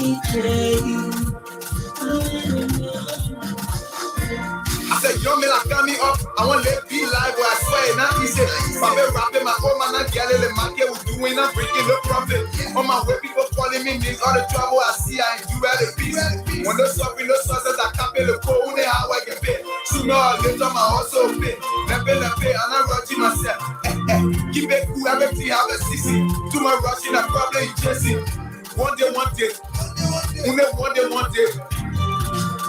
I said, young man, I got me up. I want to let be live where I swear. Not easy. I've been rapping my own man. I get it. My kid was doing. I'm breaking the profit. On my way, people calling me names. All the trouble I see, I ain't do at the peace. When the suffering, the success, I can't pay the code. How I get paid. Sooner or later, my hustle pay. Never pay, and I'm rushing myself. Keep it cool, everything have a CC. Too much rushing, a problem you chasing. One day. One day.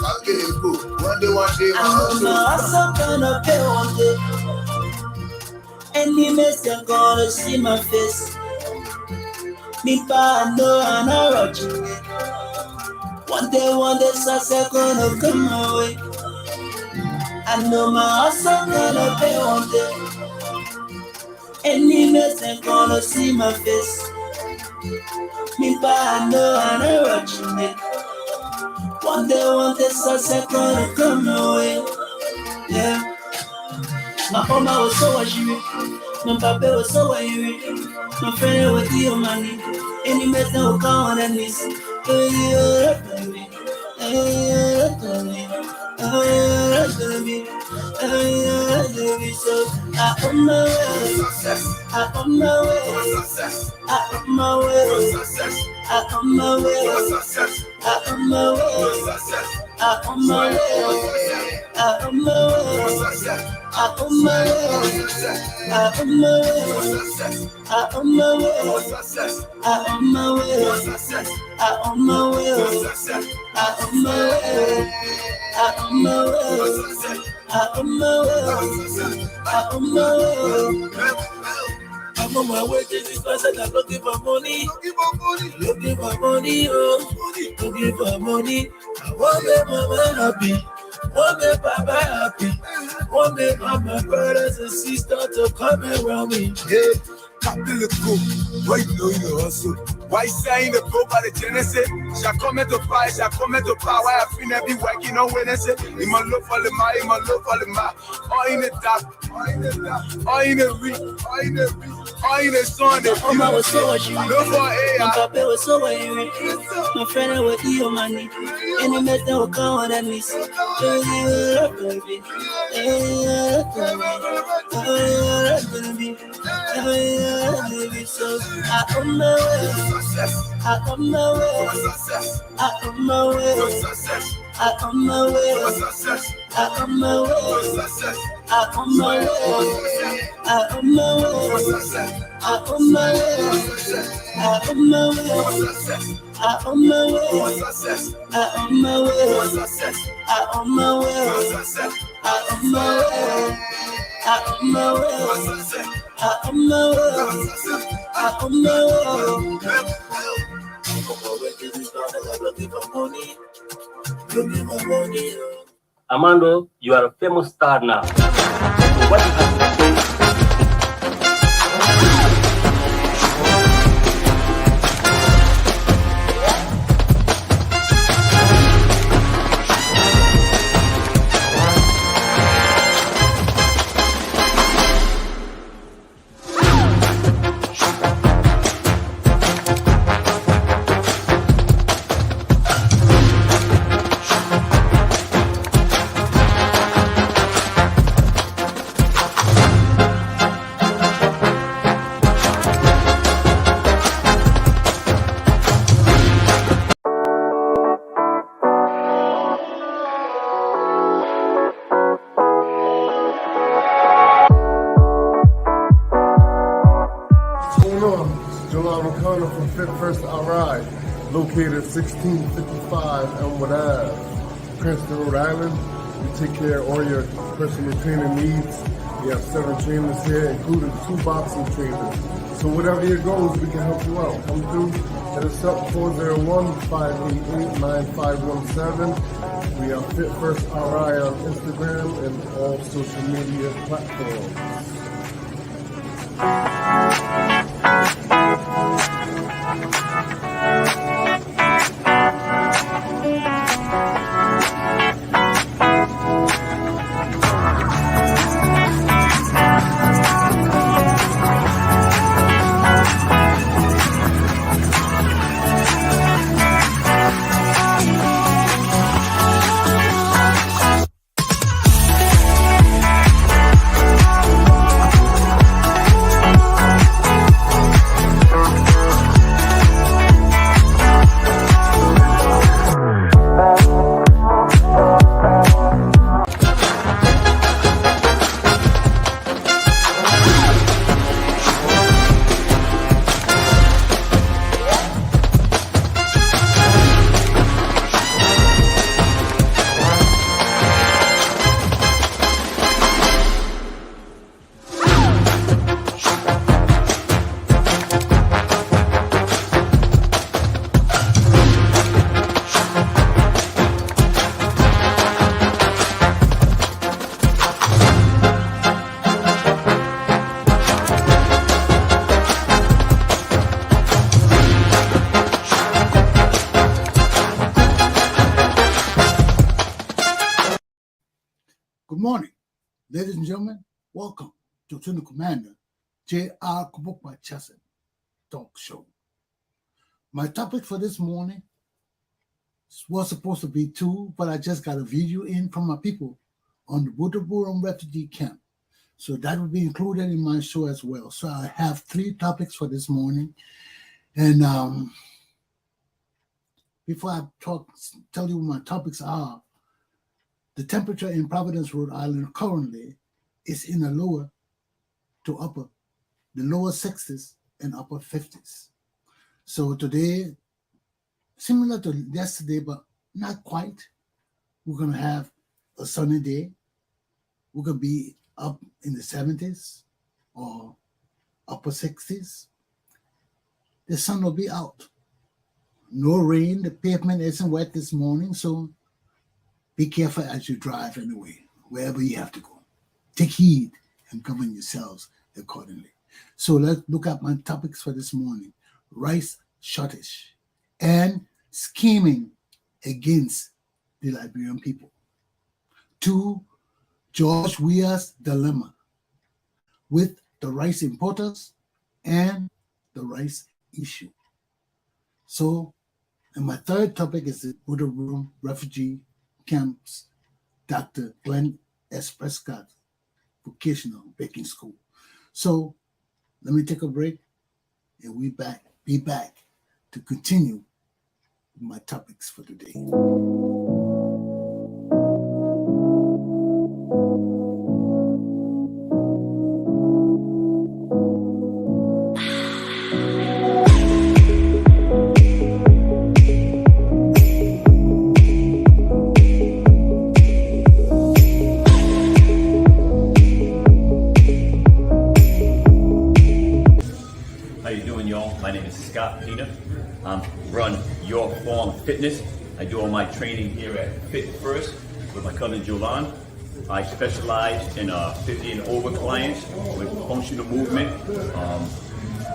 I'm getting cool. One day, my hustle gonna pay one day. Any mess they're gonna see my face. Me pa no, I'm not rushing it. One day, success gonna come my way. I know my hustle gonna pay one day. Any mess they're gonna see my face. Me pa no, I'm not rushing it. One day, success gonna come my way. Yeah. My mama was so angry. My papa was so angry. My friend was your money. Any mess that will come on and miss. So I on my way. I on my way. I on my way. I on my way. I on my way. I on my way. I on my way. I on my way. I on my way. I on my way. I on my way. I on my way. I on my way. I on my way. I on my way. I on my way. I'm on my way to this person. I'm looking for money. Looking for money, oh. Looking for money. I want to make mama happy. Want to make papa happy. Want to make all my brothers and sisters to come around me. Yeah, capital go. Why you know you hustle? Why saying the go by the Genesis? Shall come to fire, shall come to power. I feel be working on Wednesday. In my love for the my, in my love for the my. All in the dark, all in the dark, all in the week, all in the week. All in the sun, the mama was so angry. My papa was so angry. My friend was your money. Any mess that will come on and miss. So I on my way. I on my way. I on my way. I on my way. I on my way. I on my way. I on my way. I on my way. I on my way. I on my way. I on my way. I on my way. I on my way. I on my way. I on my way. I on my way. Looking for money. Armando, you are a famous star now. So what you have to say? Located 1655 Elmwood Ave, Princeton, Rhode Island. We take care of all your personal training needs. We have 7 trainers here, including 2 boxing trainers. So whatever your goals, we can help you out. Come through, hit us up 401-588-9517. We are Fit First RI on Instagram and all social media platforms. morning, ladies and gentlemen. Welcome to Lieutenant Commander J.R. Glapohkpa Chesson Talk Show. My topic for this morning was supposed to be two, but I just got a video in from my people on the Budaburam refugee camp. So that will be included in my show as well. So I have three topics for this morning. And before I tell you what my topics are, the temperature in Providence, Rhode Island currently is in the lower 60s and upper 50s. So today, similar to yesterday, but not quite, we're going to have a sunny day. We're going to be up in the 70s or upper 60s. The sun will be out. No rain. The pavement isn't wet this morning, so be careful as you drive anyway, wherever you have to go. Take heed and govern yourselves accordingly. So let's look at my topics for this morning. Rice shortage and scheming against the Liberian people. 2, George Weah's dilemma with the rice importers and the rice issue. So, and my third topic is the Budaburam refugee camps, Dr. Glenn S. Prescott Vocational Baking School. So, let me take a break and be back to continue with my topics for today. Run Your Form Fitness. I do all my training here at Fit First with my cousin Jolan. I specialize in 50 and over clients with functional movement.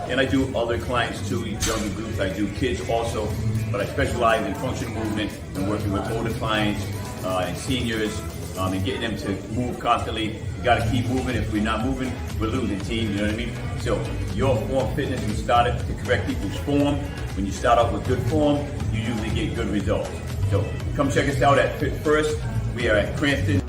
And I do other clients too, younger groups. I do kids also, but I specialize in functional movement and working with older clients and seniors and getting them to move constantly. You got to keep moving. If we're not moving, we're losing, team. You know what I mean? So Your Form Fitness, we started to correct people's form. When you start off with good form, you usually get good results. So come check us out at Fit First. We are at Cranston.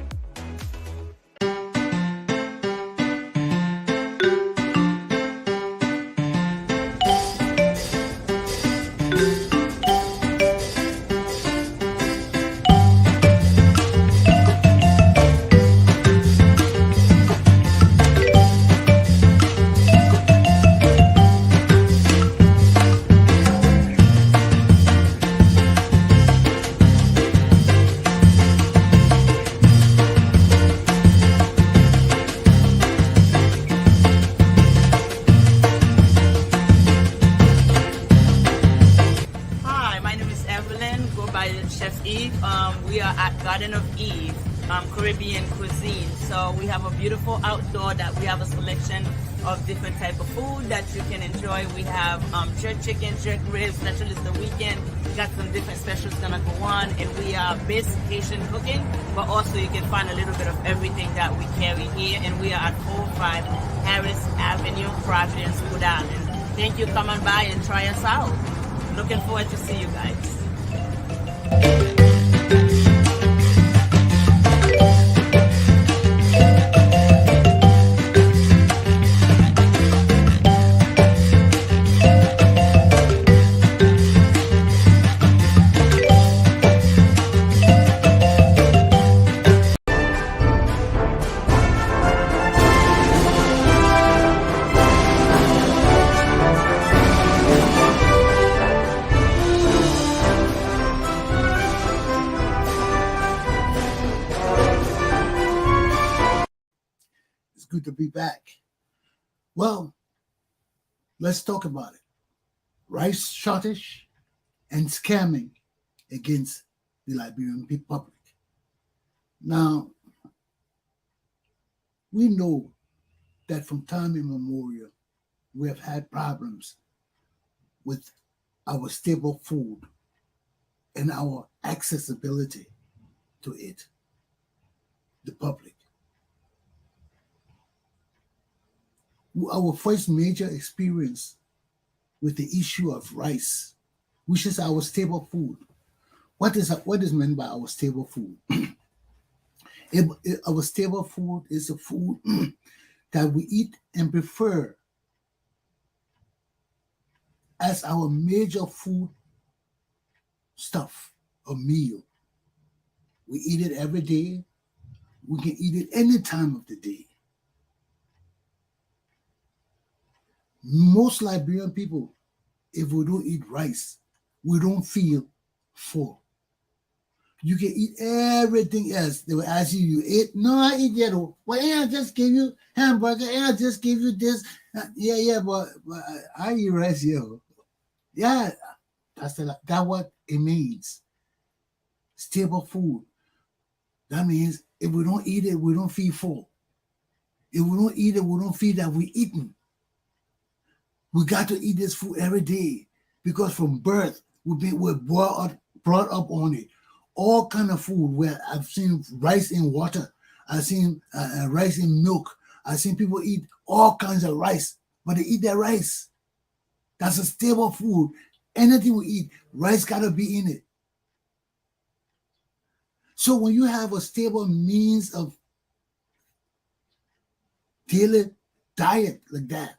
We are at Garden of Eve, Caribbean cuisine. So we have a beautiful outdoor that we have a selection of different type of food that you can enjoy. We have jerk chicken, jerk ribs, especially the weekend. We got some different specials gonna go on, and we are basic Haitian cooking, but also you can find a little bit of everything that we carry here. And we are at 405 Harris Avenue, Providence, Rhode Island. Thank you, come on by and try us out. Looking forward to see you guys. Good to be back. Well, let's talk about it. Rice shortage and scamming against the Liberian public. Now, we know that from time immemorial, we have had problems with our staple food and our accessibility to it, the public. our first major experience with the issue of rice, which is our staple food. What is meant by our staple food? Our staple food is a food that we eat and prefer as our major food stuff, a meal. We eat it every day. We can eat it any time of the day. Most Liberian people, if we don't eat rice, we don't feel full. You can eat everything else. They will ask you, you ate? No, I eat that. Well, I just gave you hamburger. I just gave you this. But I eat rice, Yeah, that's what it means. Staple food. That means if we don't eat it, we don't feel full. If we don't eat it, we don't feel that we're eating. We got to eat this food every day because from birth, we're brought up on it. All kind of food where I've seen rice in water. I've seen rice in milk. I've seen people eat all kinds of rice, but they eat their rice. That's a staple food. Anything we eat, rice got to be in it. So when you have a stable means of daily diet like that,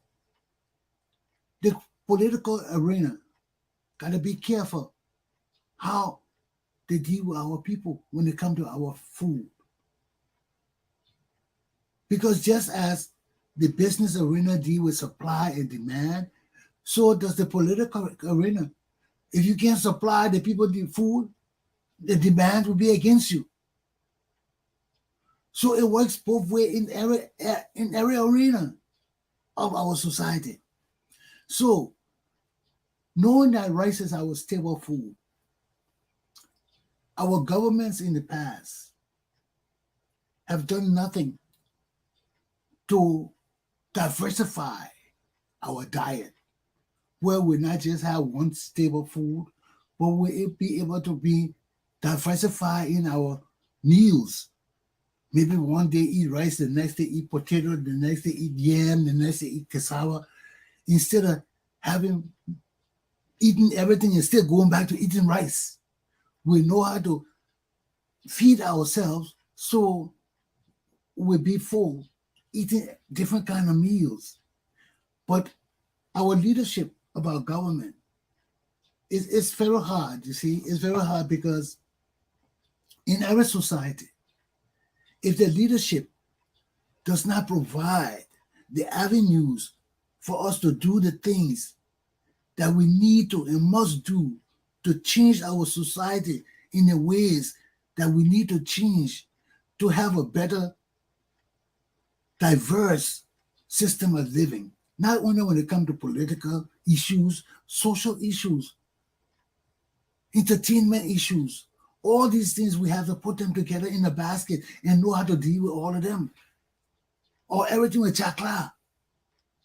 the political arena got to be careful how they deal with our people when it comes to our food. Because just as the business arena deal with supply and demand, so does the political arena. If you can't supply the people the food, the demand will be against you. So it works both ways in every arena of our society. So knowing that rice is our staple food, our governments in the past have done nothing to diversify our diet, where we not just have one stable food, but we'll be able to be diversified in our meals. Maybe one day eat rice, the next day eat potato, the next day eat yam, the next day eat cassava, instead of eating everything and still going back to eating rice. We know how to feed ourselves so we'll be full, eating different kind of meals. But our leadership about government is very hard, you see. It's very hard because in every society, if the leadership does not provide the avenues for us to do the things that we need to and must do to change our society in the ways that we need to change to have a better, diverse system of living, not only when it comes to political issues, social issues, entertainment issues. All these things, we have to put them together in a basket and know how to deal with all of them. Or everything with chakla.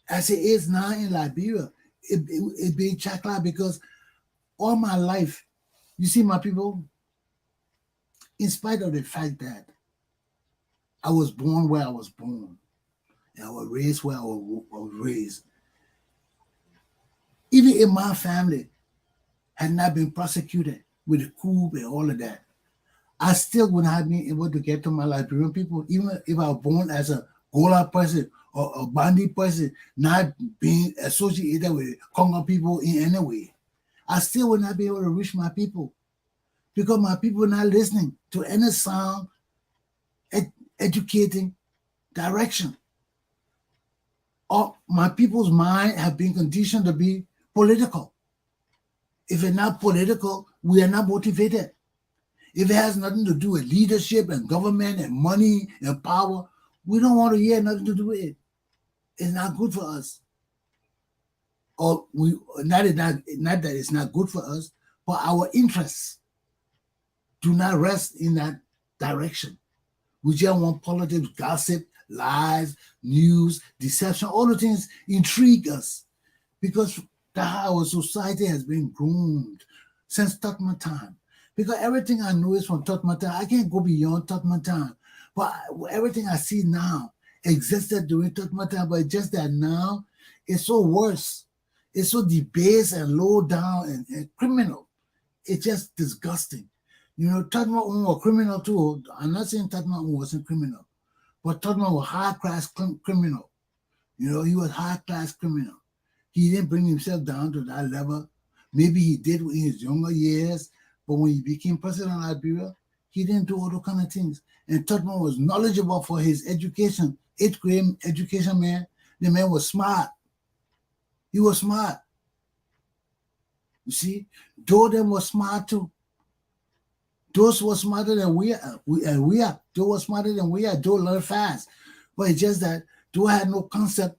As it is now in Liberia, it being chakla because all my life, you see my people, in spite of the fact that I was born where I was born, and I was raised where I was raised, even if my family had not been prosecuted with the coup and all of that, I still would not have been able to get to my Liberian people, even if I was born as a Gola person or a Bandi person, not being associated with Congo people in any way. I still would not be able to reach my people because my people are not listening to any sound, educating direction. Or my people's mind have been conditioned to be political. If it's not political, we are not motivated. If it has nothing to do with leadership and government and money and power, we don't want to hear nothing to do with it. It's not good for us. Or not that it's not good for us, but our interests do not rest in that direction. We just want politics, gossip, lies, news, deception, all the things intrigue us because that's how our society has been groomed since Totman time. Because everything I know is from Totman time. I can't go beyond Totman time. But everything I see now existed during Tottenham time, but just that now it's so worse. It's so debased and low down and criminal. It's just disgusting. You know, Tottenham was criminal too. I'm not saying Tottenham wasn't criminal, but Tottenham was high-class criminal. You know, he was high-class criminal. He didn't bring himself down to that level. Maybe he did in his younger years, but when he became president of Liberia, he didn't do all those kind of things. And Tottenham was knowledgeable for his education. 8th grade education man. The man was smart. He was smart. You see, though them was smart too. Those were smarter than we are. Those were smarter than we are. Those learn fast. But it's just that those had no concept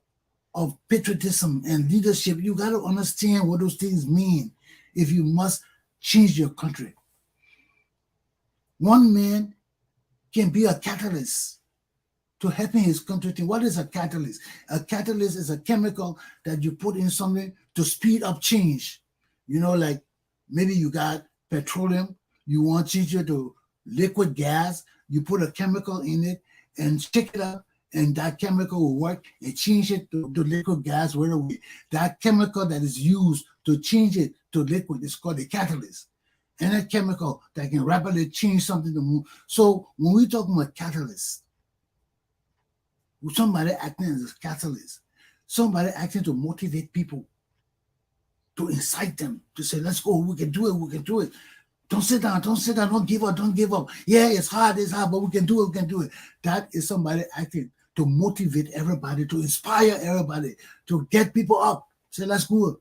of patriotism and leadership. You got to understand what those things mean if you must change your country. One man can be a catalyst to helping his country. What is a catalyst? A catalyst is a chemical that you put in something to speed up change. You know, like maybe you got petroleum, you want to change it to liquid gas, you put a chemical in it and shake it up, and that chemical will work and change it to liquid gas right away. That chemical that is used to change it to liquid is called a catalyst. And a chemical that can rapidly change something to move. So when we talk about catalyst, somebody acting as a catalyst, somebody acting to motivate people, to incite them, to say, let's go, we can do it. Don't sit down, don't give up. Yeah, it's hard, but we can do it. That is somebody acting to motivate everybody, to inspire everybody, to get people up. Say, let's go.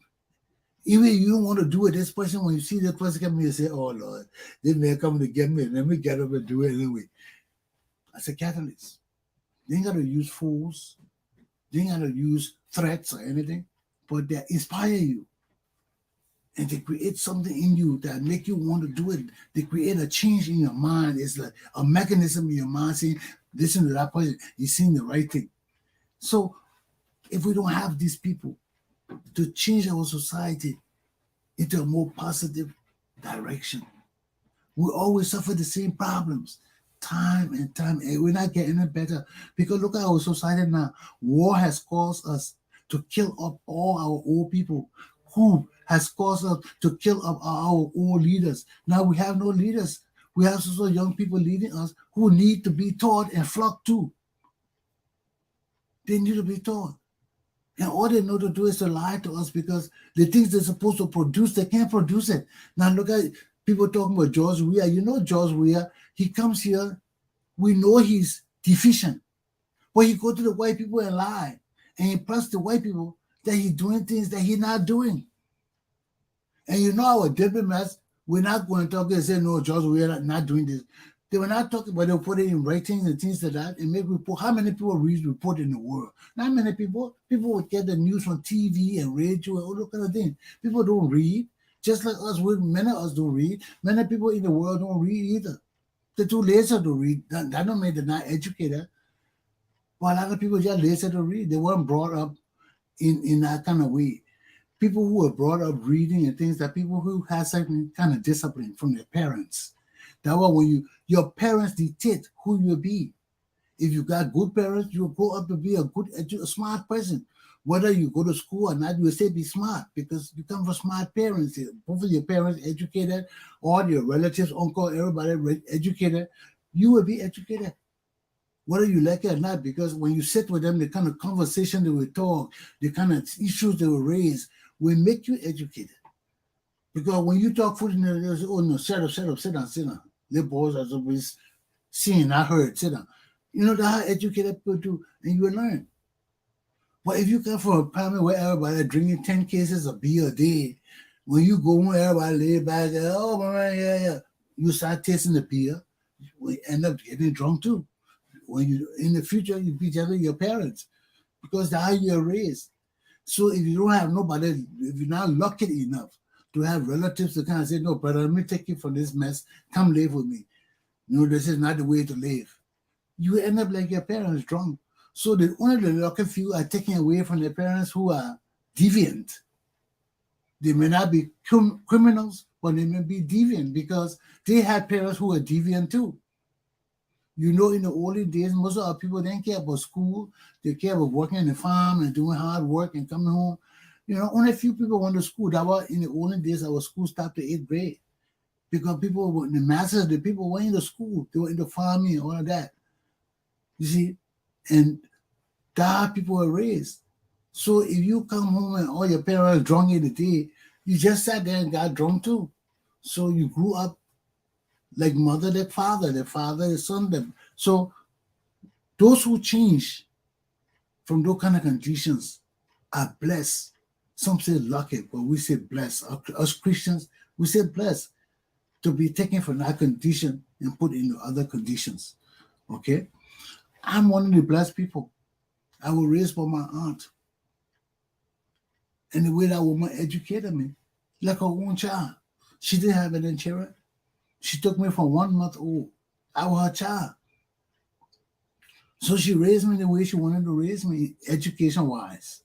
Even if you don't want to do it, this person, when you see this person come here, you say, oh Lord, they may come to get me, let me get up and do it anyway. That's a catalyst. They ain't got to use fools. They ain't got to use threats or anything, but they inspire you. And they create something in you that make you want to do it. They create a change in your mind. It's like a mechanism in your mind saying, listen to that person, he's saying the right thing. So if we don't have these people to change our society into a more positive direction, we always suffer the same problems time and time, and we're not getting it better. Because look at our society now. War has caused us to kill up all our old people. Who has caused us to kill up our old leaders. Now we have no leaders. We have also young people leading us who need to be taught and flocked too. They need to be taught. And all they know to do is to lie to us because the things they're supposed to produce, they can't produce it. Now look at people talking about George Weah. You know George Weah, he comes here, we know he's deficient. But he go to the white people and lie and impress the white people that he's doing things that he's not doing. And you know our diplomats, we're not going to talk and say, no, George, we're not doing this. They were not talking, but they'll put it in ratings and things like that and make report. How many people read report in the world? Not many people. People would get the news from TV and radio and all those kind of things. People don't read. Just like us, many of us don't read. Many people in the world don't read either. They're too lazy to read. That don't mean they're not educated. But a lot of people just lazy to read. They weren't brought up in that kind of way. People who were brought up reading and things, that people who had some kind of discipline from their parents. That was when your parents dictate who you'll be. If you got good parents, you'll grow up to be a smart person. Whether you go to school or not, you will still be smart because you come from smart parents. Both of your parents educated, all your relatives, uncle, everybody educated. You will be educated. Whether you like it or not, because when you sit with them, the kind of conversation they will talk, the kind of issues they will raise will make you educated. Because when you talk food, they say, oh no, shut up, sit down. The boys are always seen, I heard, sit down. You know, that's how educated people do, and you will learn. But if you come from a family where everybody drinking 10 cases of beer a day, when you go home, everybody lay back, oh man, yeah, you start tasting the beer, you end up getting drunk too. When you in the future, you be telling your parents because that's how you're raised. So if you don't have nobody, if you're not lucky enough to have relatives to kind of say, no, brother, let me take you from this mess, come live with me. No, this is not the way to live. You end up like your parents, drunk. So the lucky few are taken away from their parents who are deviant. They may not be criminals, but they may be deviant because they had parents who are deviant too. You know, in the olden days, most of our people didn't care about school. They care about working in the farm and doing hard work and coming home. You know, only a few people went to school. That was in the olden days. Our school stopped at 8th grade because people were the masses. The people went into school. They were into farming, all of that. You see, and that's how people were raised. So if you come home and all your parents drunk in the day, you just sat there and got drunk too. So you grew up like mother, like father, the son. So those who change from those kind of conditions are blessed. Some say lucky, but we say blessed. Us Christians, we say blessed to be taken from that condition and put into other conditions. Okay? I'm one of the blessed people. I was raised by my aunt. And the way that woman educated me, like her own child. She didn't have any children. She took me from 1 month old. I was her child. So she raised me the way she wanted to raise me, education-wise.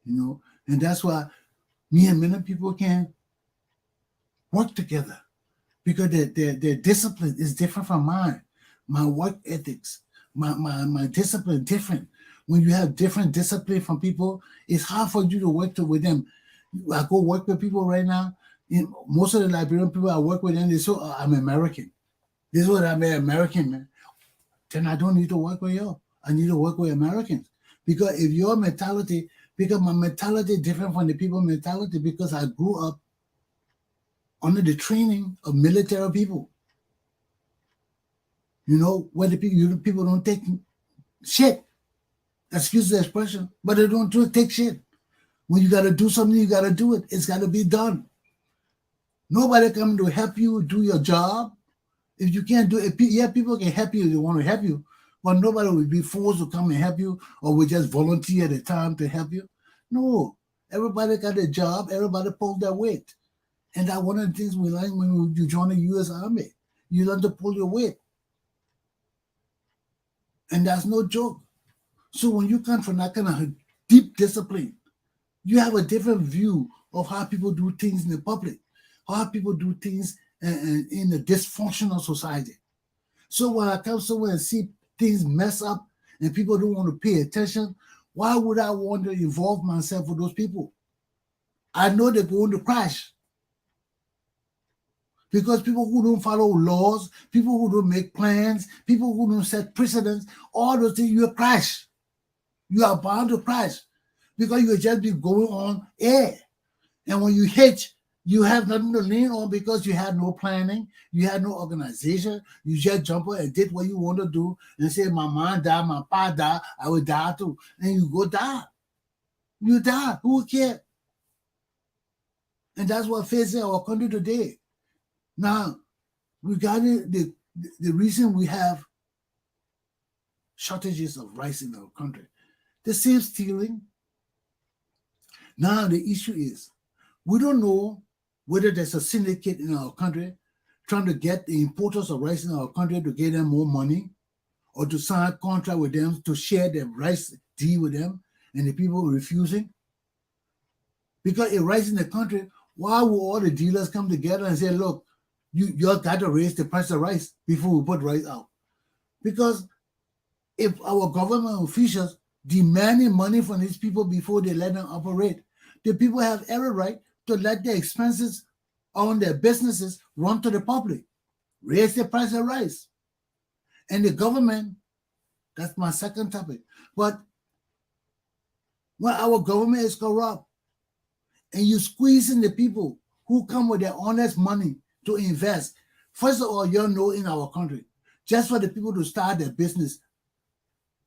You know, and that's why me and many people can work together because their discipline is different from mine. My work ethics, my discipline different. When you have different discipline from people, it's hard for you to work with them. I go work with people right now. Most of the Liberian people I work with, them, they say, oh, I'm American. This is what I'm an American, man. Then I don't need to work with you. I need to work with Americans. Because if your mentality, because my mentality is different from the people's mentality because I grew up under the training of military people. You know, where the people don't take shit. Excuse the expression, but they don't take shit. When you got to do something, you got to do it. It's got to be done. Nobody coming to help you do your job. If you can't do it, yeah, people can help you if they want to help you, but nobody will be forced to come and help you or will just volunteer at a time to help you. No, everybody got a job. Everybody pulled their weight. And that's one of the things we learn when you join the U.S. Army. You learn to pull your weight. And that's no joke. So when you come from that kind of deep discipline, you have a different view of how people do things in the public, how people do things in a dysfunctional society. So when I come somewhere and see things mess up and people don't want to pay attention, why would I want to involve myself with those people? I know they're going to crash. Because people who don't follow laws, people who don't make plans, people who don't set precedents, all those things, you'll crash. You are bound to crash because you'll just be going on air. And when you hitch, you have nothing to lean on because you had no planning, you had no organization, you just jump on and did what you want to do and say, my mom died, my pa died, I will die too. And you go die. You die. Who will care? And that's what faces our country today. Now, regarding the reason we have shortages of rice in our country, the same stealing. Now the issue is, we don't know whether there's a syndicate in our country trying to get the importers of rice in our country to get them more money or to sign a contract with them to share the rice deal with them and the people refusing. Because if rice in the country, why would all the dealers come together and say, look, you got to raise the price of rice before we put rice out? Because if our government officials demanding money from these people before they let them operate, the people have every right to let their expenses on their businesses run to the public, raise the price of rice. And the government, that's my second topic, but when our government is corrupt and you squeeze in the people who come with their honest money to invest, first of all, you know, in our country, just for the people to start their business,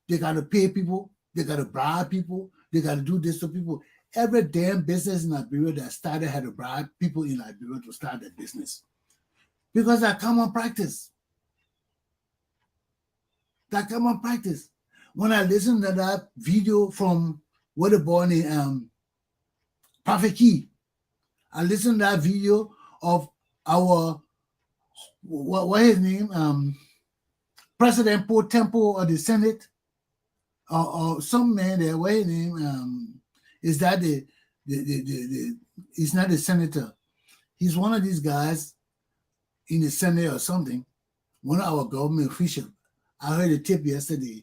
they got to pay people, they got to bribe people, they got to do this to people. Every damn business in Liberia that started had to bribe people in Liberia to start their business. Because that's common practice. That common practice. When I listened to that video from what the boy named Prophet Key, I listened to that video of our, what his name, President Pro Temple of the Senate, or some man there, what his name, is that he's not a senator. He's one of these guys in the Senate or something. one of our government officials. I heard a tip yesterday.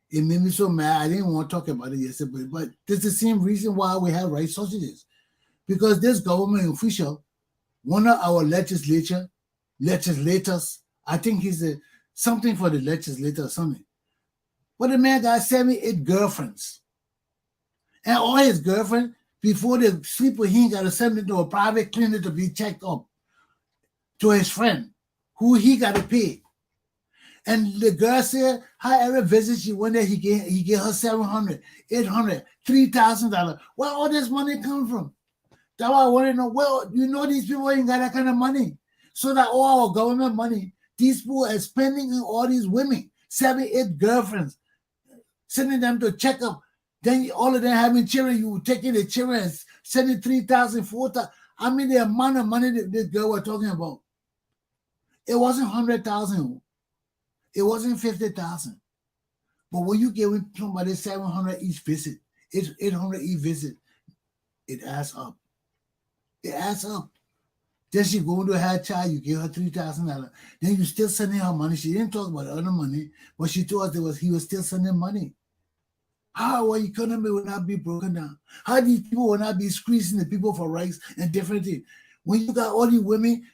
It made me so mad. I didn't want to talk about it yesterday, but this is the same reason why we have rice sausages. Because this government official, one of our legislators, I think he's something for the legislator or something. But the man got 78 girlfriends. And all his girlfriends, before they sleep with him, got to send him to a private clinic to be checked up to his friend, who he got to pay. And the girl said, however visit she went there, he gave her $700, $800, $3,000. Where all this money come from? That's why I want to know, well, these people ain't got that kind of money. So that all our government money, these people are spending on all these women, 78 girlfriends, sending them to check up. Then all of them having children, you taking the children and sending 3,000, 4,000. I mean, the amount of money that this girl was talking about. It wasn't 100,000. It wasn't 50,000. But when you give somebody 700 each visit, it's 800 each visit, it adds up. It adds up. Then she go into her child, you give her $3,000. Then you still sending her money. She didn't talk about the other money, but she told us he was still sending money. How our economy will not be broken down? How these people will not be squeezing the people for rights and different things? When you got all these women,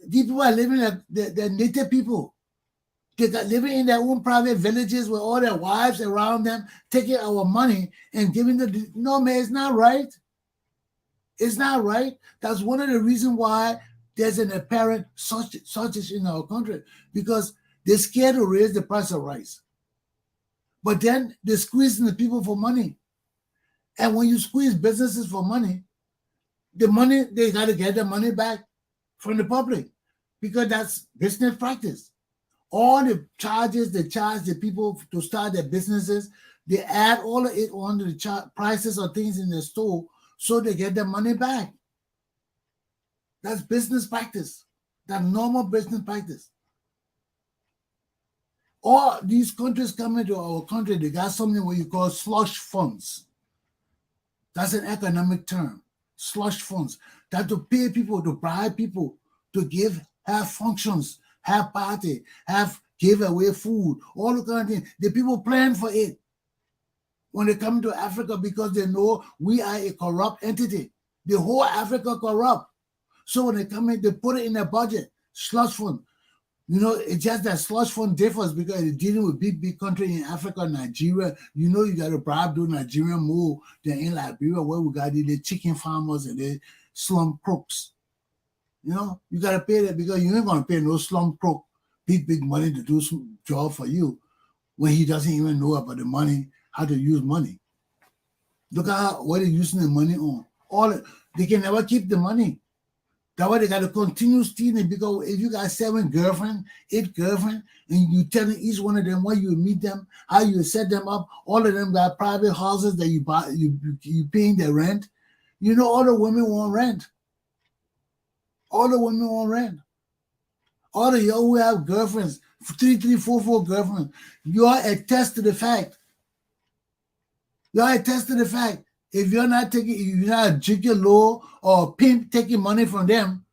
these people are living like they're native people. They got living in their own private villages with all their wives around them, taking our money and giving the no, man, it's not right. It's not right. That's one of the reasons why there's an apparent shortage in our country, because they're scared to raise the price of rice. But then they're squeezing the people for money. And when you squeeze businesses for money, they got to get the money back from the public, because that's business practice. All the charges they charge the people to start their businesses, they add all of it on the prices of things in the store so they get their money back. That's business practice. That's normal business practice. All these countries coming to our country, they got something what you call slush funds. That's an economic term. Slush funds. That to pay people, to bribe people, to have functions, have party, give away food, all the kind of things. The people plan for it when they come to Africa, because they know we are a corrupt entity. The whole Africa corrupt. So when they come in, they put it in their budget. Slush fund. It's just that slush fund differs because they're dealing with big country in Africa, Nigeria. You got to bribe those Nigerian more than in Liberia, where we got the chicken farmers and the slum crooks. You got to pay that, because you ain't going to pay no slum crook big money to do some job for you when he doesn't even know about the money, how to use money. Look at what they're using the money on. They can never keep the money. That's why they got to continue stealing, because if you got 8 girlfriends, and you telling each one of them where you meet them, how you set them up, all of them got private houses that you buy, you paying their rent. All the women want rent. All the women want rent. All of y'all who have girlfriends, 3, 4 girlfriends, you are attest to the fact. If you're not a gigolo or pimp taking money from them,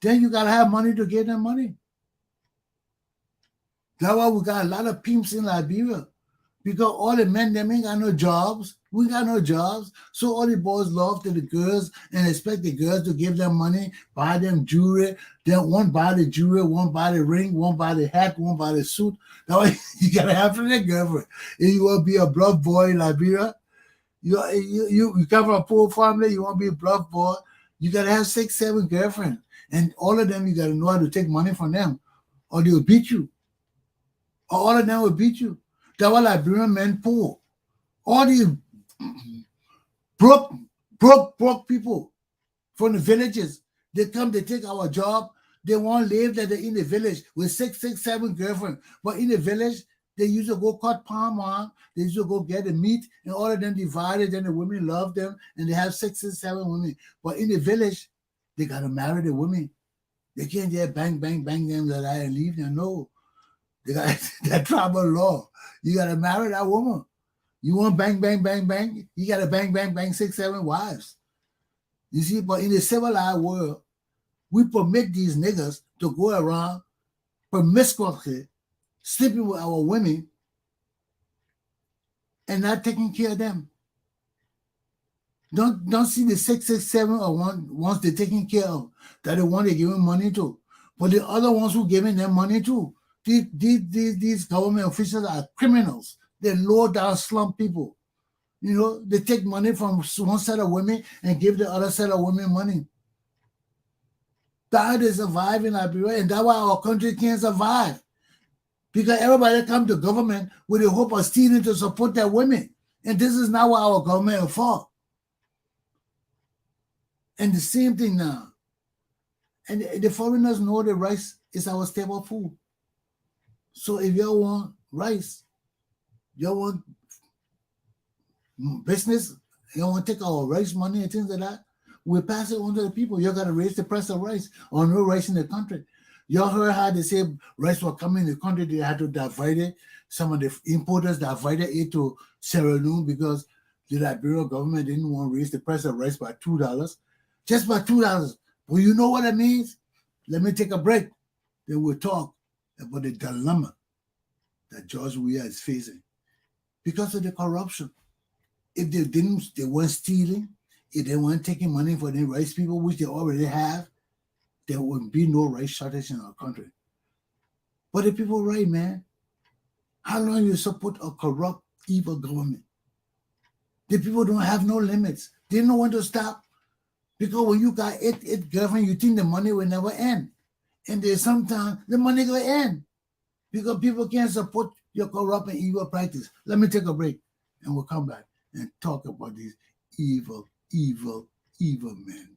then you gotta have money to get them money. That's why we got a lot of pimps in Liberia, because all the men, them ain't got no jobs. We got no jobs. So all the boys love to the girls and expect the girls to give them money, buy them jewelry. Then one buy the jewelry, one buy the ring, one buy the hat, one buy the suit. That's why you gotta have for that girlfriend. If you want to be a bluff boy in Liberia, you come from a poor family, you want to be a bluff boy, you got to have 6, 7 girlfriends. And all of them, you got to know how to take money from them, or they'll beat you. Or all of them will beat you. That's why Liberian men poor. All these broke people from the villages, they come, they take our job, they want to live in the village with 6, 7 girlfriends. But in the village, they used to go cut palm on. They used to go get the meat, and all of them divided. Then the women love them, and they have 6 and 7 women. But in the village, they got to marry the women. They can't just bang them that I and leave them. No, they got that tribal law. You got to marry that woman. You want bang. You got to bang 6, 7 wives. You see, but in the civilized world, we permit these niggas to go around promiscuously, sleeping with our women, and not taking care of them. Don't see the 667 or ones they're taking care of, that the one they're giving money to. But the other ones who giving them money too. These government officials are criminals. They're low down slum people. You know, they take money from one set of women and give the other set of women money. That is survive in Liberia, and that's why our country can't survive. Because everybody come to government with the hope of stealing to support their women. And this is not what our government is for. And the same thing now. And the foreigners know the rice is our staple food. So if you want rice, you want business, you want to take our rice money and things like that, we pass it on to the people. You got to raise the price of rice or no rice in the country. Y'all heard how they say rice was coming in the country, they had to divide it. Some of the importers divided it to Sierra Leone because the Liberian government didn't want to raise the price of rice by $2. Just by $2. Well, you know what it means? Let me take a break. Then we'll talk about the dilemma that George Weah is facing because of the corruption. If they weren't stealing, if they weren't taking money for the rice people, which they already have, there would be no rice shortage in our country. But the people right, man, how long you support a corrupt, evil government? The people don't have no limits. They don't want to stop. Because when you got eight girlfriends, you think the money will never end. And there's sometimes the money will end. Because people can't support your corrupt and evil practice. Let me take a break and we'll come back and talk about these evil, evil, evil men.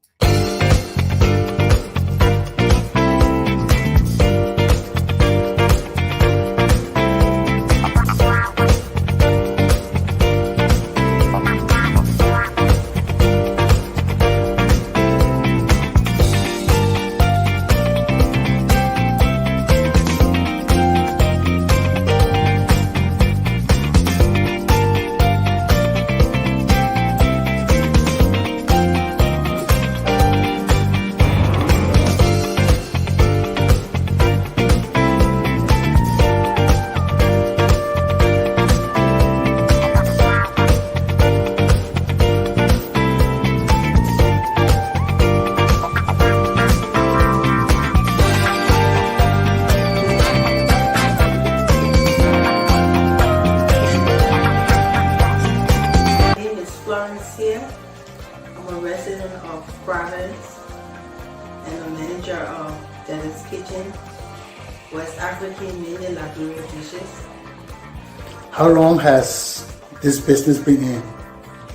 How long has this business been in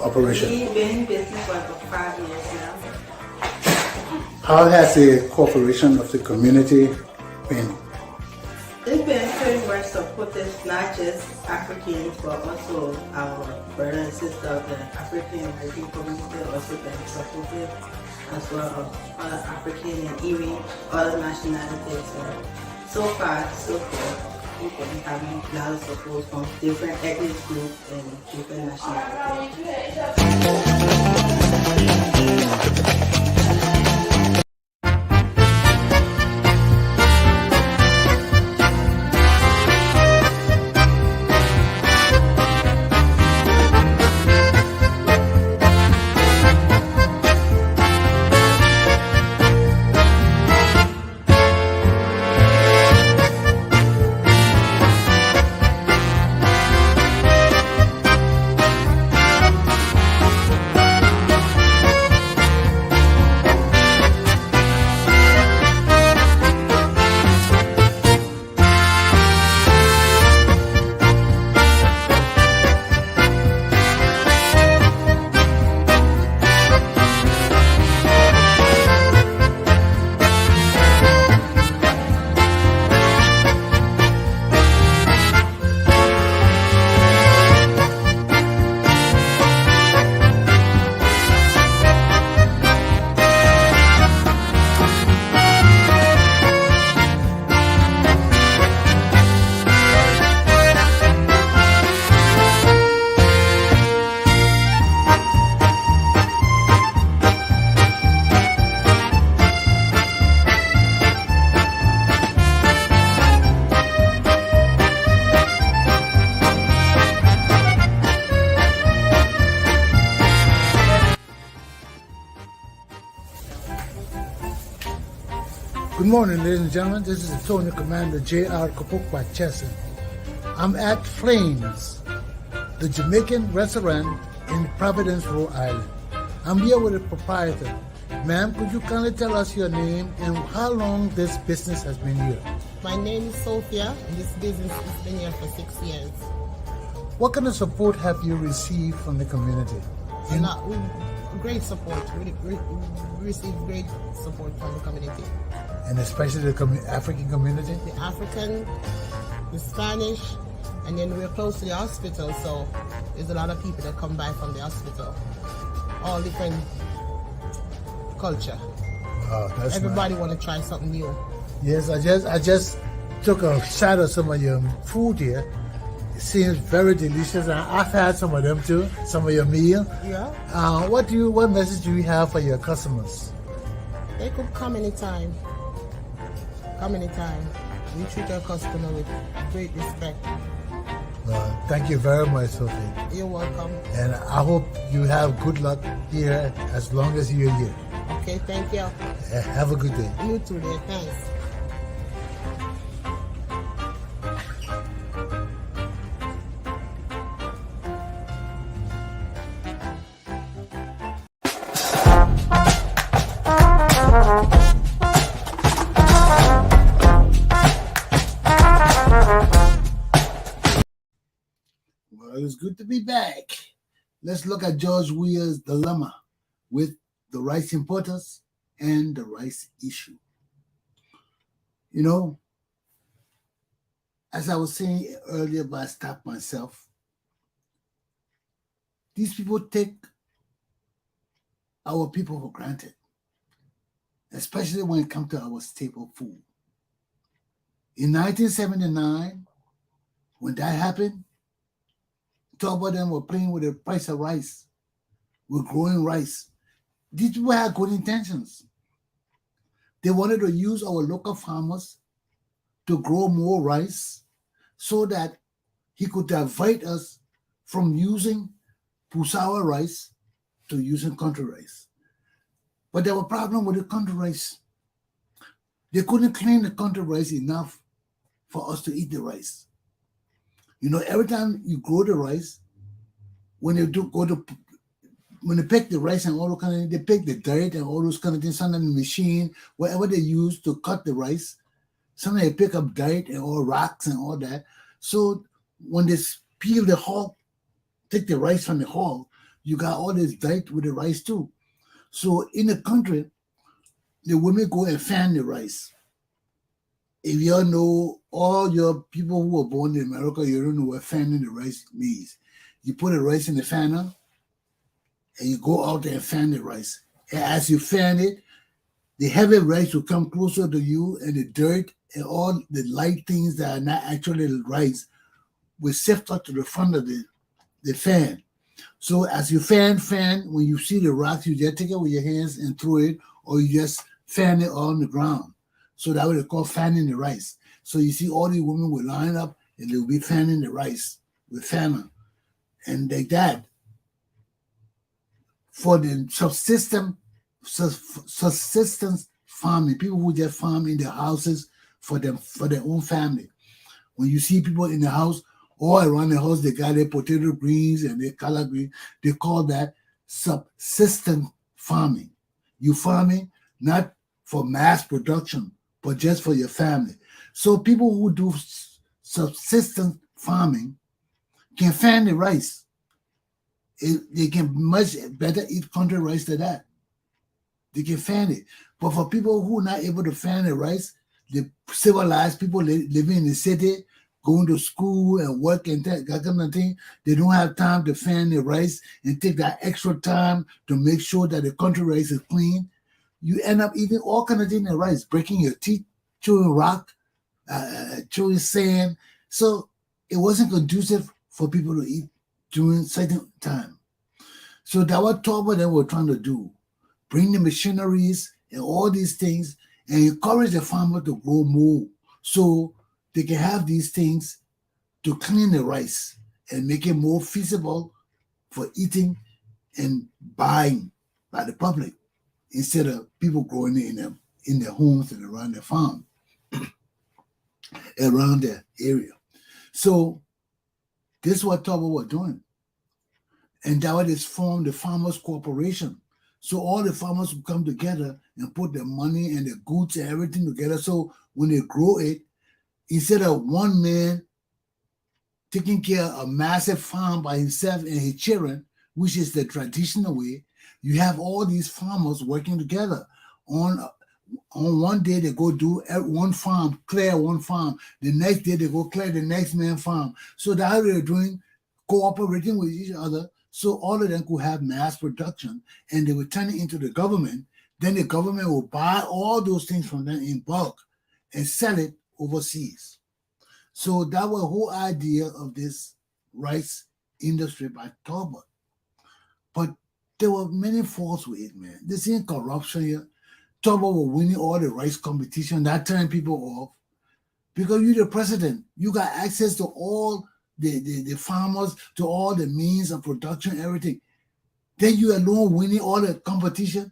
operation? We've been in business for about 5 years now. How has the cooperation of the community been? It's been pretty much supportive, not just Africans, but also our brother and sister of the African American community also been supportive, as well as other African and even other nationalities. So far, so good. We've been having a lot of support from different ethnic groups and different nationalities. Good morning, ladies and gentlemen. This is Tony Commander J.R. Glapohkpa Chesson. I'm at Flames, the Jamaican restaurant in Providence, Rhode Island. I'm here with the proprietor. Ma'am, could you kindly tell us your name and how long this business has been here? My name is Sophia, and this business has been here for 6 years. What kind of support have you received from the community? Great support. We receive great support from the community. And especially the African community? The African, the Spanish, and then we're close to the hospital, so there's a lot of people that come by from the hospital. All different culture. Oh, that's Everybody nice. want to try something new. Yes, I just took a shot of some of your food here. It seems very delicious. I've had some of them too, some of your meal. Yeah. What message do you have for your customers? They could come anytime. Come anytime. We treat our customer with great respect. Thank you very much, Sophie. You're welcome. And I hope you have good luck here as long as you're here. Okay, thank you. Have a good day. You too, dear. Thanks. Well, it's good to be back. Let's look at George Weah's dilemma with the rice importers and the rice issue. You know, as I was saying earlier, but I stopped myself, these people take our people for granted, especially when it comes to our staple food. In 1979, when that happened, top of them were playing with the price of rice. We're growing rice. These people had good intentions. They wanted to use our local farmers to grow more rice so that he could divert us from using Pusawa rice to using country rice. But there was a problem with the country rice. They couldn't clean the country rice enough for us to eat the rice. You know, every time you grow the rice, when they pick the rice and all those kind of things, they pick the dirt and all those kind of things, sometimes the machine, whatever they use to cut the rice, sometimes they pick up dirt and all rocks and all that. So when they peel the hull, take the rice from the hull, you got all this dirt with the rice too. So in the country, the women go and fan the rice. If you all know, all your people who were born in America, you don't know what fanning the rice means. You put the rice in the fanner, and you go out there and fan the rice. And as you fan it, the heavy rice will come closer to you, and the dirt and all the light things that are not actually rice will sift up to the front of the fan. So as you fan, when you see the rocks, you just take it with your hands and throw it, or you just fan it on the ground. So that what they call fanning the rice. So you see all these women will line up and they'll be fanning the rice with fanner. And like that, for the subsistence farming, people who just farm in their houses for their own family. When you see people in the house, all around the house, they got their potato greens and their collard greens, they call that subsistence farming. You farming not for mass production, but just for your family. So people who do subsistence farming can fan the rice. They can much better eat country rice than that. They can fan it. But for people who are not able to fan the rice, the civilized people living in the city, going to school and work and that kind of thing, they don't have time to fan the rice and take that extra time to make sure that the country rice is clean. You end up eating all kinds of things in rice, breaking your teeth, chewing rock, chewing sand. So it wasn't conducive for people to eat during certain time. So that what top of them were trying to do, bring the machineries and all these things and encourage the farmer to grow more so they can have these things to clean the rice and make it more feasible for eating and buying by the public instead of people growing it in their homes and around their farm, around their area. So this is what Toba was doing. And that was formed the Farmers Corporation. So all the farmers would come together and put their money and their goods and everything together. So when they grow it, instead of one man taking care of a massive farm by himself and his children, which is the traditional way, you have all these farmers working together. On one day they go do one farm, clear one farm. The next day they go clear the next man's farm. So that's how they're doing, cooperating with each other. So all of them could have mass production, and they would turn it into the government. Then the government will buy all those things from them in bulk and sell it overseas. So that was the whole idea of this rice industry by Toba. But there were many faults with it, man. This ain't corruption here. Toba was winning all the rice competition. That turned people off. Because you're the president. You got access to all the farmers, to all the means of production, everything. Then you alone winning all the competition.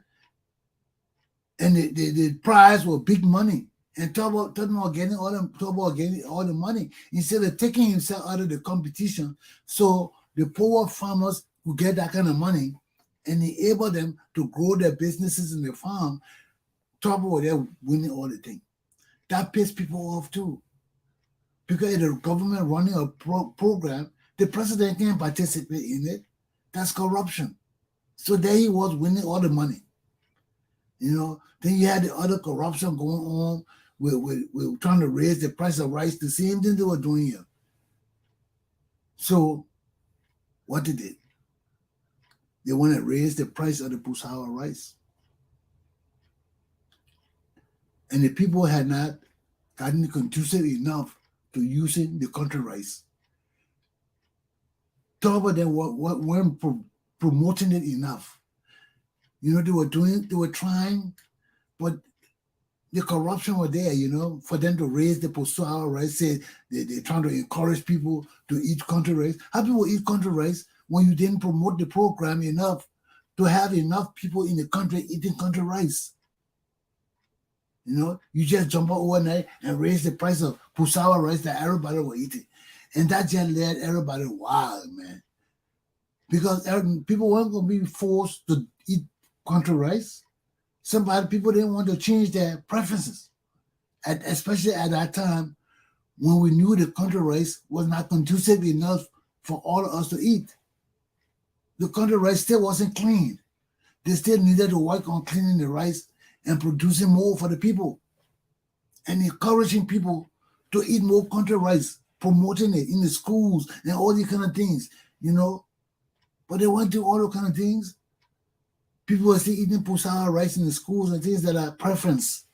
And the prize was big money. And Toba was getting all the money instead of taking himself out of the competition. So the poor farmers who get that kind of money and enable them to grow their businesses in the farm, Toba was there winning all the things. That pissed people off too. Because the government running a program, the president can't participate in it. That's corruption. So there he was winning all the money. Then you had the other corruption going on with trying to raise the price of rice, the same thing they were doing here. So what did they? They want to raise the price of the Pusawa rice. And the people had not gotten conducive enough to using the country rice. Toba then weren't promoting it enough. They were trying, but the corruption was there, for them to raise the Pusawa rice. Say they're trying to encourage people to eat country rice. How people eat country rice when you didn't promote the program enough to have enough people in the country eating country rice? You just jump out overnight and raise the price of Pusawa rice that everybody will eat it. And that just led everybody wild, man. Because people weren't going to be forced to eat country rice. People didn't want to change their preferences, especially at that time when we knew the country rice was not conducive enough for all of us to eat. The country rice still wasn't clean. They still needed to work on cleaning the rice and producing more for the people and encouraging people to eat more country rice, promoting it in the schools and all these kind of things, But they went through all those kind of things. People are still eating Pusawa rice in the schools and things that are preference.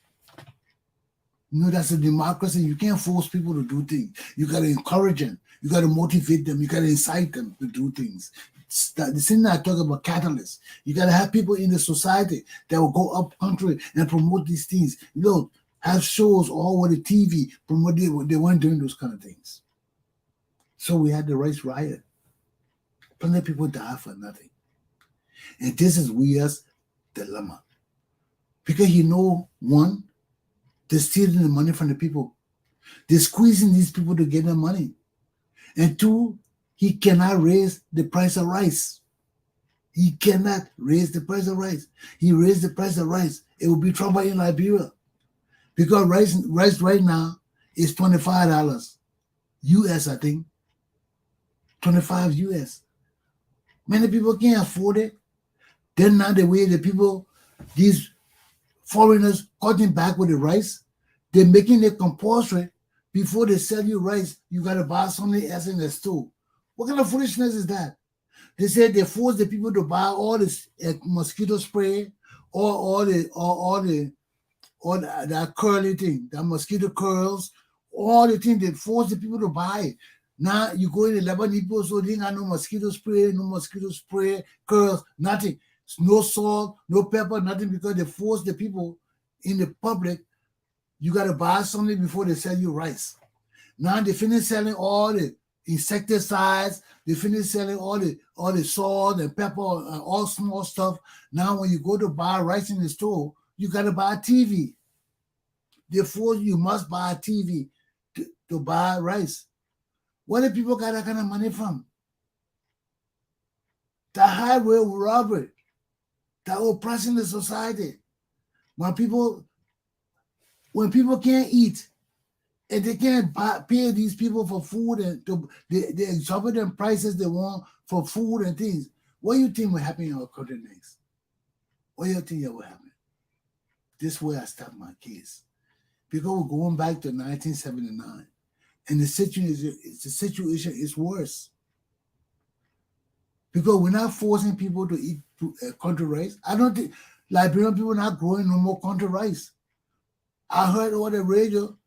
That's a democracy. You can't force people to do things. You got to encourage them. You got to motivate them. You got to incite them to do things. The thing that I talk about, catalysts. You got to have people in the society that will go up country and promote these things. Have shows all over the TV, promote it. They weren't doing those kind of things. So we had the rice riot. Plenty of people died for nothing. And this is Weah's dilemma. Because one, they're stealing the money from the people. They're squeezing these people to get their money. And two, he cannot raise the price of rice. He cannot raise the price of rice. He raised the price of rice, it will be trouble in Liberia. Because rice right now is $25 US, I think. 25 US. Many people can't afford it. Then now the way the people, these foreigners cutting back with the rice, they're making it compulsory. Before they sell you rice, you got to buy something else in the store. What kind of foolishness is that? They said they force the people to buy all this mosquito spray, that curly thing, that mosquito curls, all the things. They force the people to buy it. Now you go in the Lebanese people, so they ain't got no mosquito spray, curls, nothing. No salt, no pepper, nothing, because they force the people in the public. You got to buy something before they sell you rice. Now they finish selling all the insecticides. They finish selling all the salt and pepper and all small stuff. Now when you go to buy rice in the store, you got to buy a TV. They force you must buy a TV to buy rice. Where do people got that kind of money from? The highway robbery, that oppressing the society. When people can't eat, and they can't pay these people for food and the exorbitant prices they want for food and things, what do you think will happen in our country next? What do you think will happen? This way I start my case. Because we're going back to 1979, and the situation is worse. Because we're not forcing people to eat country rice. I don't think Liberian people are not growing no more country rice. I heard over the radio,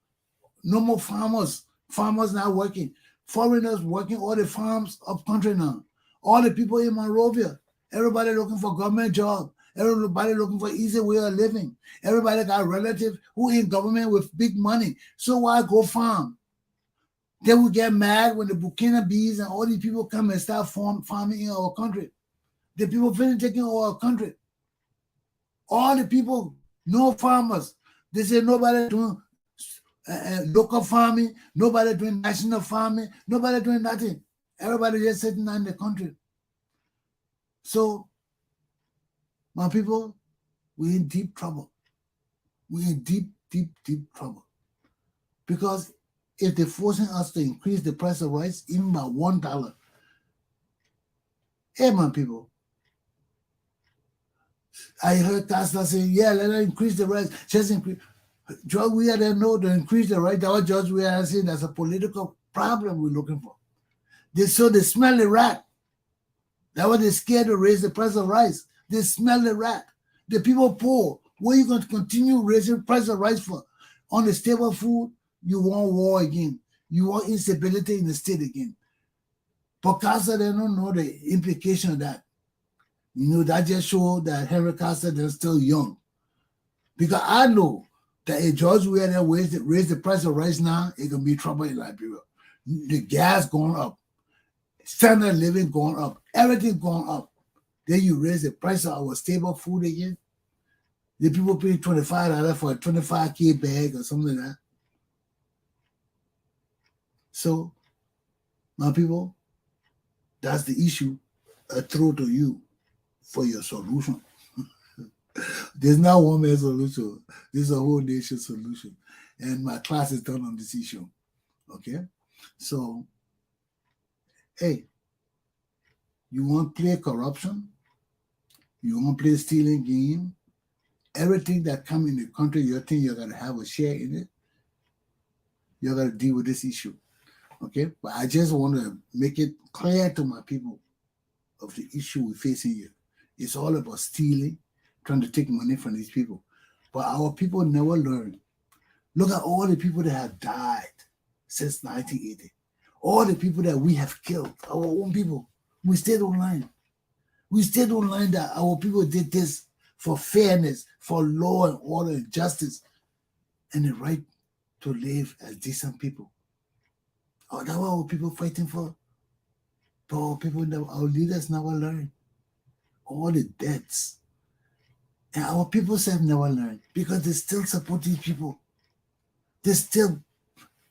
no more farmers not working. Foreigners working all the farms up country now. All the people in Monrovia, everybody looking for government job. Everybody looking for easy way of living. Everybody got relatives who in government with big money. So why go farm? They will get mad when the Burkina Bees and all these people come and start farming in our country. The people finish taking over our country. All the people, no farmers. They say nobody doing local farming, nobody doing national farming, nobody doing nothing. Everybody just sitting in the country. So, my people, we're in deep trouble. We're in deep, deep, deep trouble. Because if they're forcing us to increase the price of rice even by $1, hey, my people, I heard Tesla saying, yeah, let us increase the rice. Just increase. George Weah didn't know to increase the rice. That was George Weah saying that's a political problem we're looking for. They smell the rat. That's why they're scared to raise the price of rice. They smell the rat. The people poor. What are you going to continue raising the price of rice for? On the stable food, you want war again. You want instability in the state again. But Casa, they don't know the implication of that. That just shows that Henry Casa, they're still young. Because I know that if George Weah raise the price of rice now, it can be trouble in Liberia. The gas going up. Standard of living going up. Everything going up. Then you raise the price of our stable food again. The people pay $25 for a 25K bag or something like that. So, my people, that's the issue I throw to you for your solution. There's not one man solution. This is a whole nation solution. And my class is done on this issue. Okay? So, hey, you want to play corruption? You want to play stealing game? Everything that comes in the country, you think you're going to have a share in it? You're going to deal with this issue. Okay? But I just want to make it clear to my people of the issue we're facing here. It's all about stealing, trying to take money from these people. But our people never learn. Look at all the people that have died since 1980. All the people that we have killed, our own people. We stayed online. We stayed online that our people did this for fairness, for law and order and justice, and the right to live as decent people. Oh, that's what our people fighting for. But our leaders never learn. All the deaths. And our people have never learned because they still support these people. They still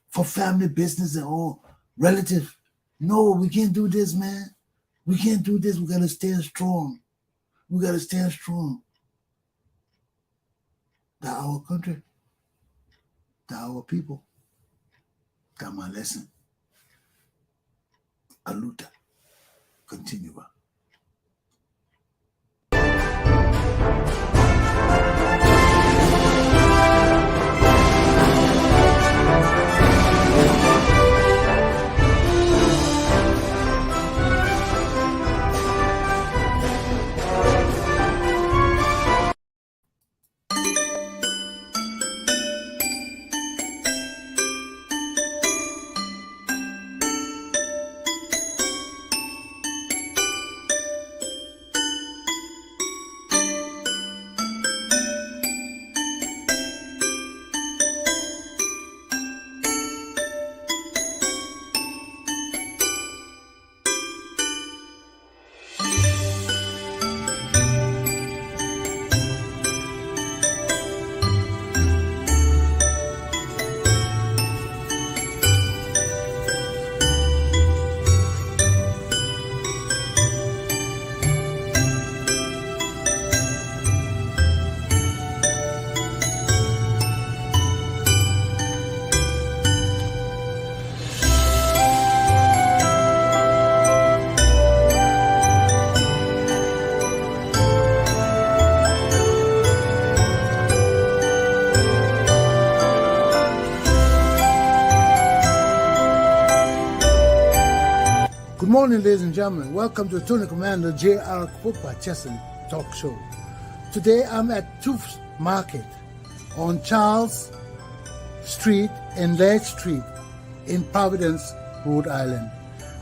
for family business and all relative. No, we can't do this, man. We can't do this. We got to stand strong. We got to stand strong. That our country, that our people, that my lesson. Aluta. Continue. morning, ladies and gentlemen. Welcome to Tony Commander J.R. Glapohkpa Chesson Talk Show. Today I'm at Tooth's Market on Charles Street and Ledge Street in Providence, Rhode Island.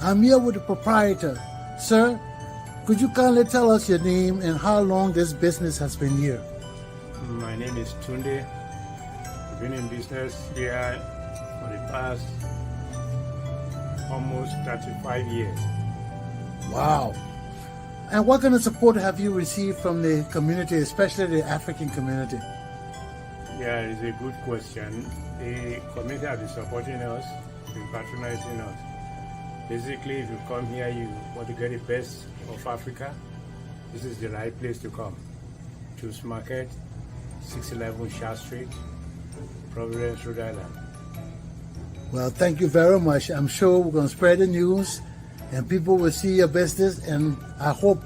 I'm here with the proprietor. Sir, could you kindly tell us your name and how long this business has been here? My name is Tunde. I've been in business here for the past almost 35 years. Wow. And what kind of support have you received from the community, especially the African community? Yeah, it's a good question. The community has been supporting us, been patronizing us. Basically, if you come here, you want to get the best of Africa, this is the right place to come. Tooth's Market, 611 Shah Street, Providence, Rhode Island. Well, thank you very much. I'm sure we're going to spread the news and people will see your business, and I hope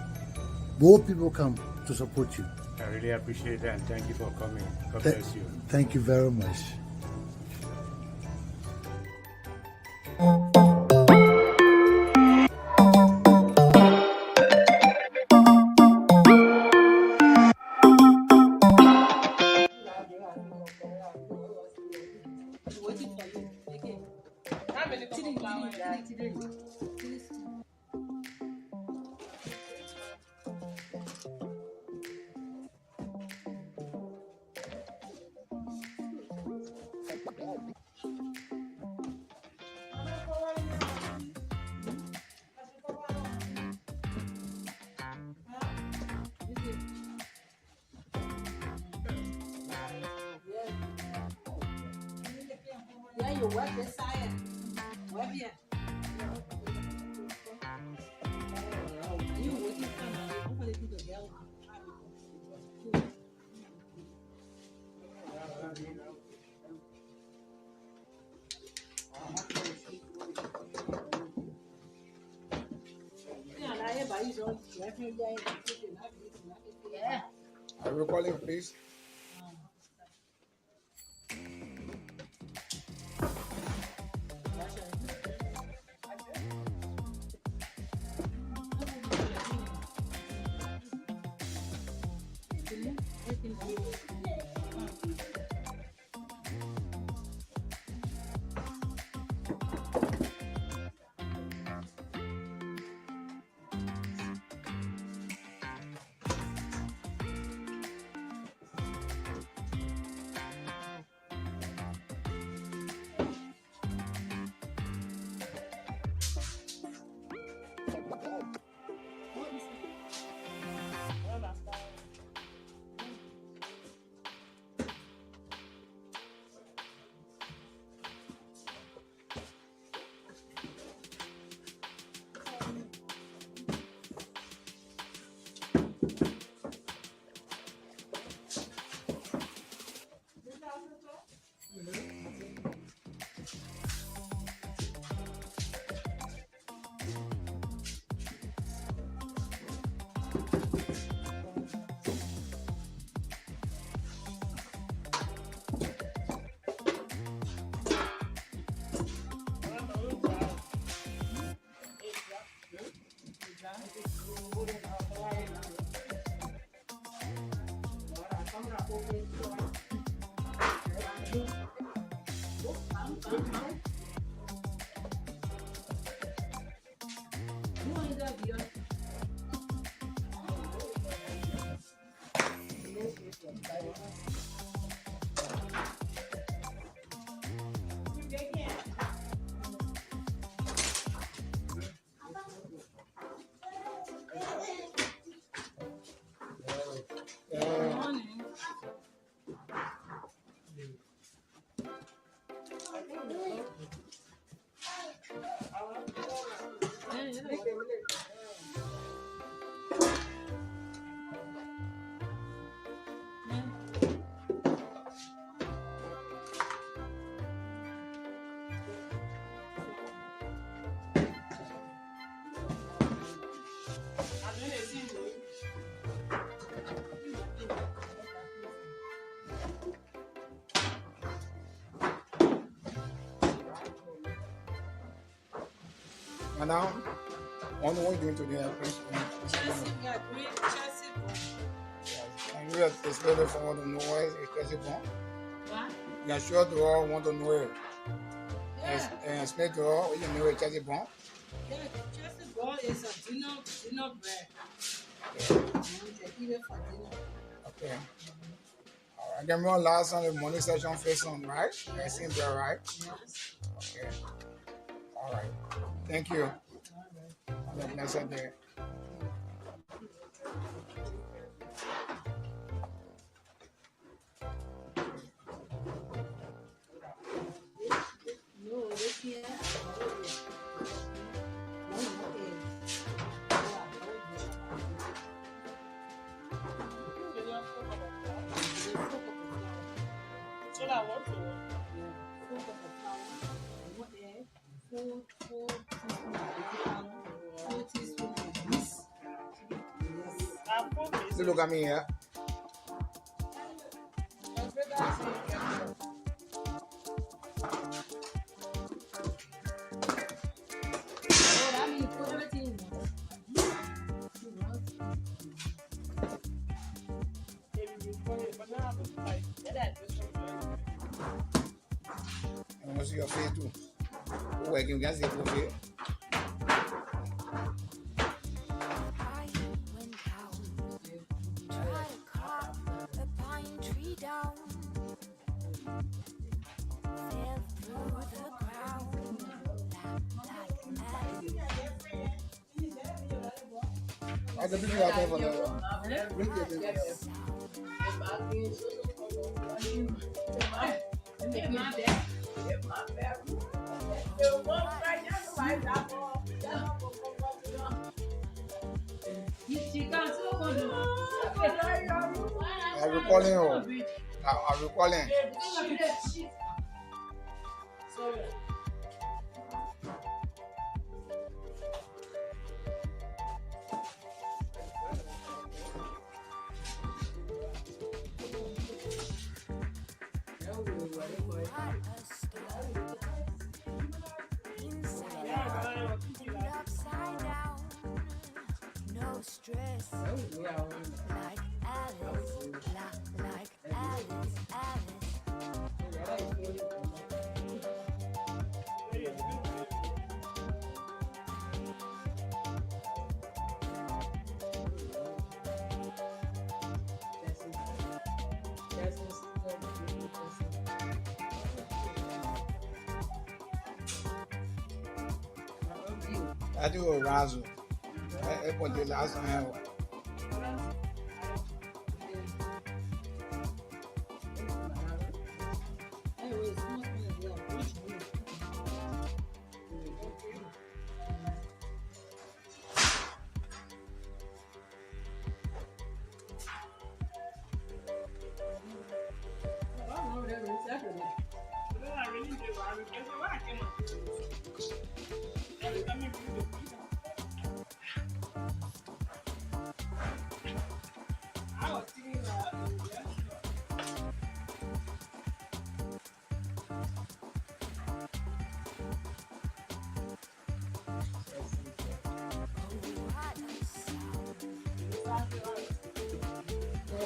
more people come to support you. I really appreciate that, and thank you for coming. God bless you. Thank you very much. You work this side. Work here. You working from hopefully to the girl. Yeah. Are you calling, please? Madam, want to know what you're doing today, Prince. Chelsea, we are doing Chelsea bone. And you have explained it for want to know what is Chelsea bone. What? You are sure to all want to know it. Yeah. And explain to all what you know what Chelsea bone. Yeah, Chelsea bone is a dinner bread. Okay. They eat it for dinner. Okay. All right. Then more last on the morning session first on, right? I seem there, right? Yes. Okay. All right. Thank you. Have a blessed day. No, they can't. No, You look at me here. I want to see your face too. Oh, I can see your face. I can do that for I'm recalling you. I'm recalling. Stress, like Alice, like Alice. I do a razzle. I put the last one.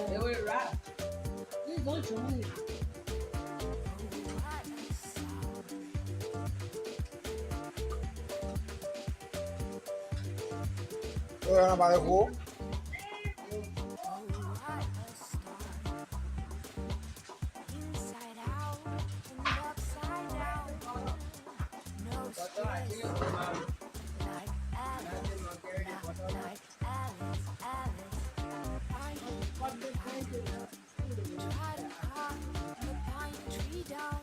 They were rap. Please don't join me. About the hole. Try to calm the pine tree down.